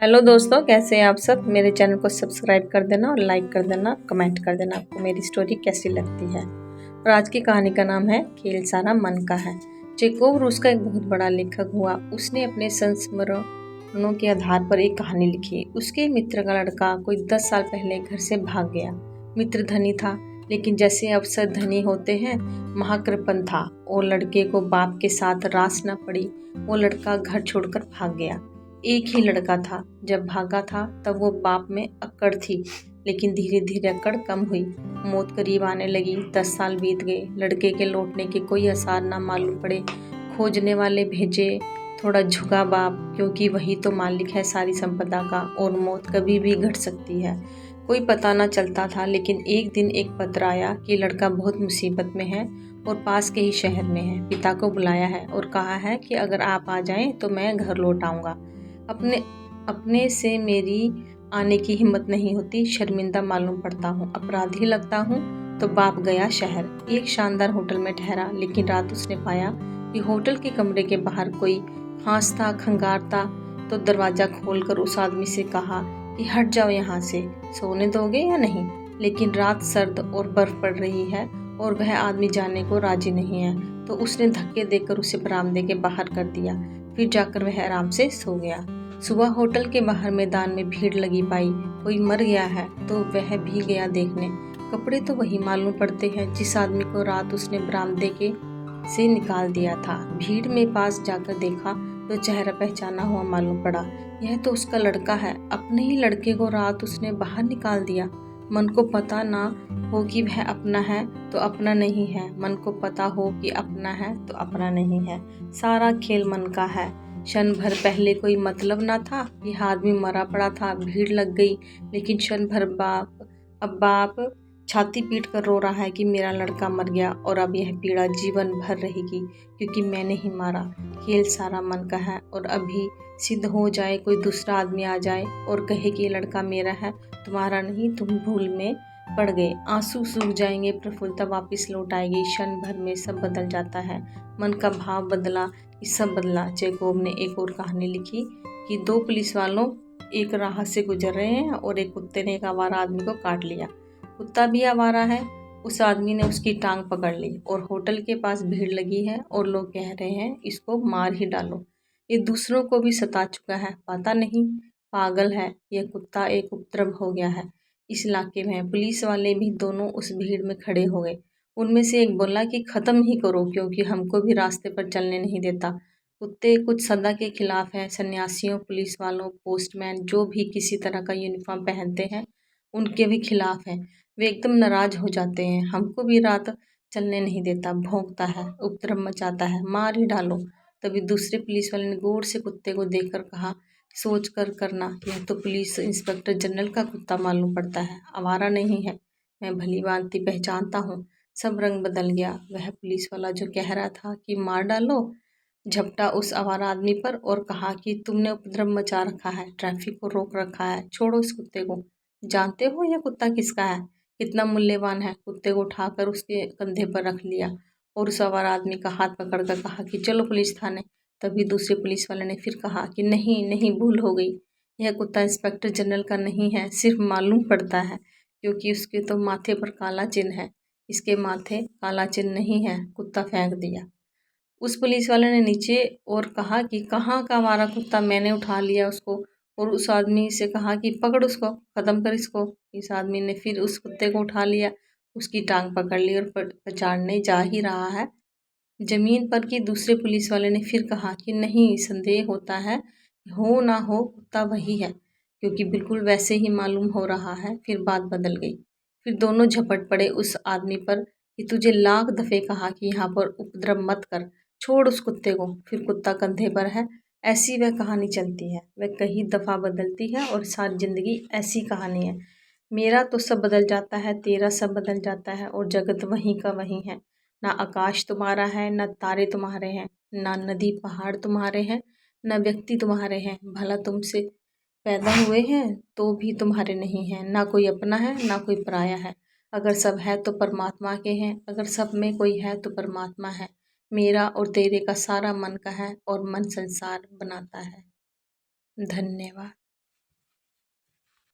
Hello दोस्तों, कैसे हैं आप सब। मेरे चैनल को सब्सक्राइब कर देना और लाइक कर देना, कमेंट कर देना आपको मेरी स्टोरी कैसी लगती है। और आज की कहानी का नाम है खेल सारा मन का है। चेकोव रूस का एक बहुत बड़ा लेखक हुआ। उसने अपने संस्मरणों के आधार पर एक कहानी लिखी। उसके मित्र का लड़का कोई 10 साल पहले घर से भाग गया। मित्र धनी था, लेकिन जैसे अवसर धनी होते हैं, महाकृपण था और लड़के को बाप के साथ रास न पड़ी। वो लड़का घर छोड़कर भाग गया। एक ही लड़का था। जब भागा था तब वो बाप में अक्कड़ थी, लेकिन धीरे धीरे अक्कड़ कम हुई। मौत करीब आने लगी। 10 साल बीत गए। लड़के के लौटने के कोई आसार ना मालूम पड़े। खोजने वाले भेजे। थोड़ा झुका बाप, क्योंकि वही तो मालिक है सारी संपदा का, और मौत कभी भी घट सकती है। कोई पता ना चलता था, लेकिन एक दिन एक पत्र आया कि लड़का बहुत मुसीबत में है और पास के ही शहर में है। पिता को बुलाया है और कहा है कि अगर आप आ जाएं तो मैं घर लौट आऊँगा। अपने से मेरी आने की हिम्मत नहीं होती। शर्मिंदा मालूम पड़ता हूँ, अपराधी लगता हूँ। तो बाप गया शहर। एक शानदार होटल में ठहरा, लेकिन रात उसने पाया कि होटल के कमरे के बाहर कोई खांसता खंगारता। तो दरवाजा खोलकर उस आदमी से कहा कि हट जाओ यहाँ से, सोने दोगे या नहीं। लेकिन रात सर्द और बर्फ पड़ रही है और वह आदमी जाने को राजी नहीं है। तो उसने धक्के देकर उसे बरामदे के बाहर कर दिया। फिर जाकर वह आराम से सो गया। सुबह होटल के बाहर मैदान में भीड़ लगी पाई। कोई मर गया है तो वह भी गया देखने। कपड़े तो वही मालूम पड़ते हैं जिस आदमी को रात उसने बरामदे के से निकाल दिया था। भीड़ में पास जाकर देखा तो चेहरा पहचाना हुआ मालूम पड़ा। यह तो उसका लड़का है। अपने ही लड़के को रात उसने बाहर निकाल दिया। मन को पता ना हो कि वह अपना है तो अपना नहीं है। मन को पता हो कि अपना है तो अपना नहीं है। सारा खेल मन का है। क्षण भर पहले कोई मतलब ना था। यह आदमी मरा पड़ा था। भीड़ लग गई, लेकिन क्षण भर बाप छाती पीट कर रो रहा है कि मेरा लड़का मर गया, और अब यह पीड़ा जीवन भर रहेगी, क्योंकि मैंने ही मारा। खेल सारा मन का है। और अभी सिद्ध हो जाए, कोई दूसरा आदमी आ जाए और कहे कि ये लड़का मेरा है, तुम्हारा नहीं, तुम भूल में पड़ गए। आंसू सूख जाएंगे, प्रफुल्लता वापस लौट आएगी। क्षण भर में सब बदल जाता है। मन का भाव बदला कि सब बदला। चेकोव ने एक और कहानी लिखी कि 2 पुलिस वालों एक राह से गुजर रहे हैं और एक कुत्ते ने एक आवारा आदमी को काट लिया। कुत्ता भी आवारा है। उस आदमी ने उसकी टांग पकड़ ली और होटल के पास भीड़ लगी है और लोग कह रहे हैं इसको मार ही डालो। ये दूसरों को भी सता चुका है, पता नहीं पागल है। यह कुत्ता एक उपद्रव हो गया है इस इलाके में। पुलिस वाले भी दोनों उस भीड़ में खड़े हो गए। उनमें से एक बोला कि खत्म ही करो, क्योंकि हमको भी रास्ते पर चलने नहीं देता। कुत्ते कुछ सदा के खिलाफ है। सन्यासियों, पुलिस वालों, पोस्टमैन, जो भी किसी तरह का यूनिफॉर्म पहनते हैं, उनके भी खिलाफ है। वे एकदम नाराज हो जाते हैं। हमको भी रात चलने नहीं देता, भौंकता है, उपद्रव मचाता है, मार ही डालो। तभी दूसरे पुलिस वाले ने गौर से कुत्ते को देखकर कहा, सोच कर करना, यह तो पुलिस इंस्पेक्टर जनरल का कुत्ता मालूम पड़ता है, आवारा नहीं है। मैं भली भांति पहचानता हूँ। सब रंग बदल गया। वह पुलिस वाला जो कह रहा था कि मार डालो, झपटा उस आवारा आदमी पर और कहा कि तुमने उपद्रव मचा रखा है, ट्रैफिक को रोक रखा है, छोड़ो इस कुत्ते को। जानते हो यह कुत्ता किसका है, कितना मूल्यवान है। कुत्ते को उठाकर उसके कंधे पर रख लिया और उस आवारा आदमी का हाथ पकड़कर कहा कि चलो पुलिस थाने। तभी दूसरे पुलिस वाले ने फिर कहा कि नहीं नहीं, भूल हो गई, यह कुत्ता इंस्पेक्टर जनरल का नहीं है, सिर्फ मालूम पड़ता है, क्योंकि उसके तो माथे पर काला चिन्ह है। इसके माथे काला चिन्ह नहीं है। कुत्ता फेंक दिया। उस पुलिस वाले ने नीचे और कहा कि कहाँ का हमारा कुत्ता, मैंने उठा लिया उसको। और उस आदमी से कहा कि पकड़ उसको, खत्म कर इसको। इस आदमी ने फिर उस कुत्ते को उठा लिया, उसकी टांग पकड़ ली और पछाड़ने जा ही रहा है जमीन पर कि दूसरे पुलिस वाले ने फिर कहा कि नहीं, संदेह होता है, हो ना हो कुत्ता वही है, क्योंकि बिल्कुल वैसे ही मालूम हो रहा है। फिर बात बदल गई। फिर दोनों झपट पड़े उस आदमी पर कि तुझे लाख दफे कहा कि यहाँ पर उपद्रव मत कर, छोड़ उस कुत्ते को। फिर कुत्ता कंधे पर है। ऐसी वह कहानी चलती है। वह कई दफ़ा बदलती है और सारी जिंदगी ऐसी कहानी है। मेरा तो सब बदल जाता है, तेरा सब बदल जाता है, और जगत वहीं का वहीं है। ना आकाश तुम्हारा है, ना तारे तुम्हारे हैं, ना नदी पहाड़ तुम्हारे हैं, ना व्यक्ति तुम्हारे हैं। भला तुमसे पैदा हुए हैं तो भी तुम्हारे नहीं हैं। ना कोई अपना है, ना कोई पराया है। अगर सब है तो परमात्मा के हैं, अगर सब में कोई है तो परमात्मा है। मेरा और तेरे का सारा मन का है और मन संसार बनाता है। धन्यवाद।